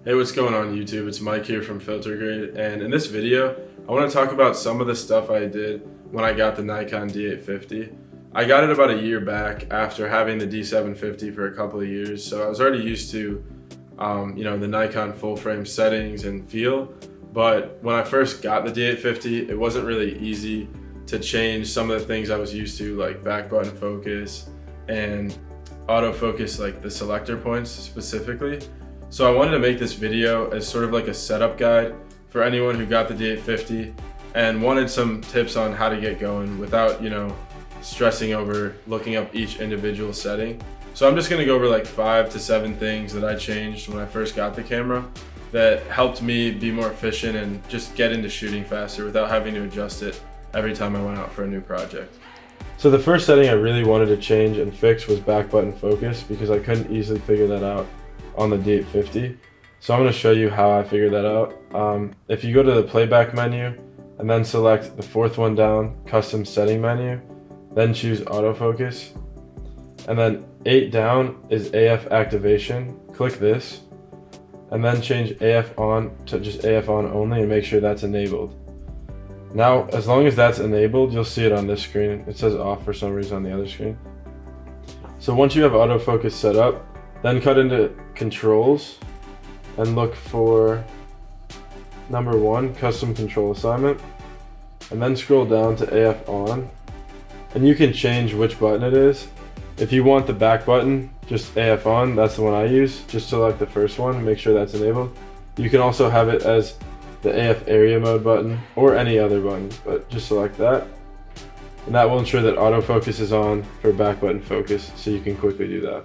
Hey, what's going on YouTube? It's Mike here from FilterGrade, and in this video, I want to talk about some of the stuff I did when I got the Nikon D850. I got it about a year back after having the D750 for a couple of years, so I was already used to, the Nikon full frame settings and feel. But when I first got the D850, it wasn't really easy to change some of the things I was used to, like back button focus and autofocus, like the selector points specifically. So I wanted to make this video as sort of like a setup guide for anyone who got the D850 and wanted some tips on how to get going without, stressing over looking up each individual setting. So I'm just gonna go over like 5 to 7 things that I changed when I first got the camera that helped me be more efficient and just get into shooting faster without having to adjust it every time I went out for a new project. So the first setting I really wanted to change and fix was back button focus because I couldn't easily figure that out on the D850. So I'm going to show you how I figured that out. If you go to the playback menu and then select the fourth one down, custom setting menu, then choose autofocus, and then 8 down is AF activation. Click this and then change AF on to just AF on only and make sure that's enabled. Now, as long as that's enabled, you'll see it on this screen. It says off for some reason on the other screen. So once you have autofocus set up, then cut into controls and look for number 1, custom control assignment, and then scroll down to AF on, and you can change which button it is. If you want the back button, just AF on, that's the one I use. Just select the first one and make sure that's enabled. You can also have it as the AF area mode button or any other button, but just select that. And that will ensure that autofocus is on for back button focus, so you can quickly do that.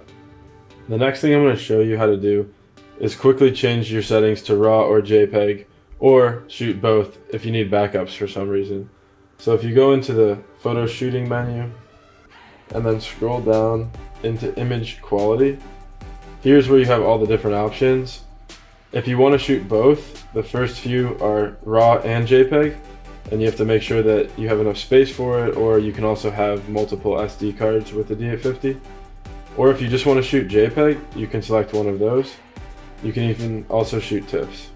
The next thing I'm going to show you how to do is quickly change your settings to RAW or JPEG, or shoot both if you need backups for some reason. So if you go into the photo shooting menu and then scroll down into image quality, here's where you have all the different options. If you want to shoot both, the first few are RAW and JPEG, and you have to make sure that you have enough space for it, or you can also have multiple SD cards with the D850. Or if you just want to shoot JPEG, you can select one of those. You can even also shoot TIFFs.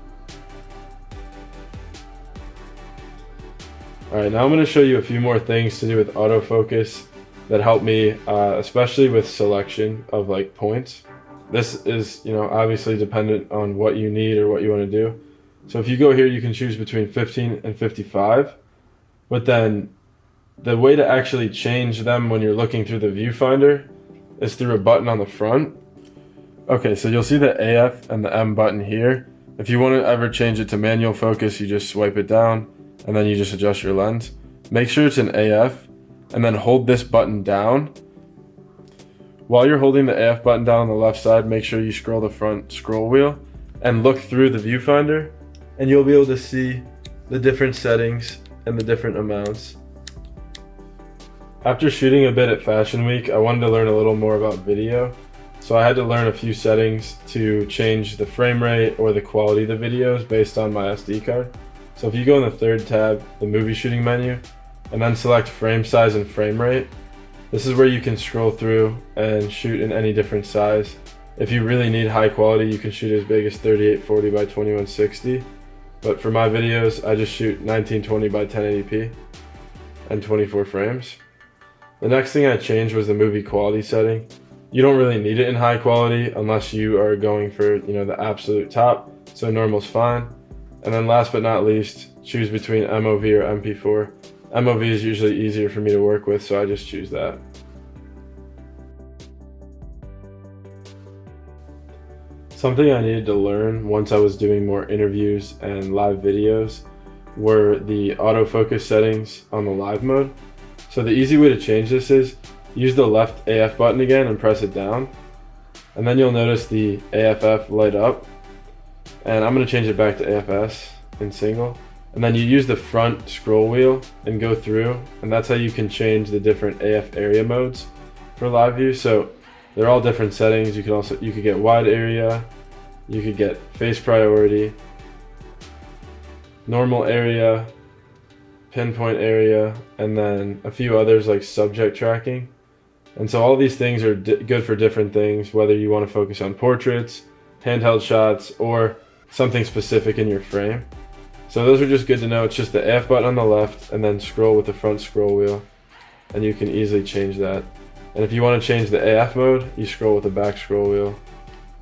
Alright, now I'm going to show you a few more things to do with autofocus that help me, especially with selection of like points. This is, obviously dependent on what you need or what you want to do. So if you go here, you can choose between 15 and 55, but then the way to actually change them when you're looking through the viewfinder is through a button on the front. Okay, so you'll see the AF and the M button here. If you want to ever change it to manual focus, you just swipe it down and then you just adjust your lens. Make sure it's an AF and then hold this button down. While you're holding the AF button down on the left side, make sure you scroll the front scroll wheel and look through the viewfinder, and you'll be able to see the different settings and the different amounts. After shooting a bit at Fashion Week, I wanted to learn a little more about video. So I had to learn a few settings to change the frame rate or the quality of the videos based on my SD card. So if you go in the third tab, the movie shooting menu, and then select frame size and frame rate, this is where you can scroll through and shoot in any different size. If you really need high quality, you can shoot as big as 3840 by 2160. But for my videos, I just shoot 1920 by 1080p and 24 frames. The next thing I changed was the movie quality setting. You don't really need it in high quality unless you are going for, the absolute top, so normal's fine. And then last but not least, choose between MOV or MP4. MOV is usually easier for me to work with, so I just choose that. Something I needed to learn once I was doing more interviews and live videos were the autofocus settings on the live mode. So the easy way to change this is use the left AF button again and press it down, and then you'll notice the AFF light up, and I'm going to change it back to AFS in single, and then you use the front scroll wheel and go through, and that's how you can change the different AF area modes for live view. So they're all different settings. You could get wide area, you could get face priority, normal area, pinpoint area, and then a few others like subject tracking. And so all these things are good for different things, whether you want to focus on portraits, handheld shots, or something specific in your frame. So those are just good to know. It's just the AF button on the left and then scroll with the front scroll wheel, and you can easily change that. And if you want to change the AF mode, you scroll with the back scroll wheel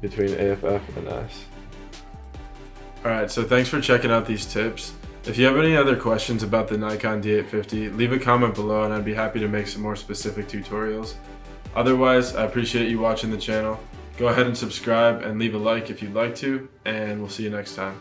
between AFF and S. Alright, so thanks for checking out these tips. If you have any other questions about the Nikon D850, leave a comment below and I'd be happy to make some more specific tutorials. Otherwise, I appreciate you watching the channel. Go ahead and subscribe and leave a like if you'd like to, and we'll see you next time.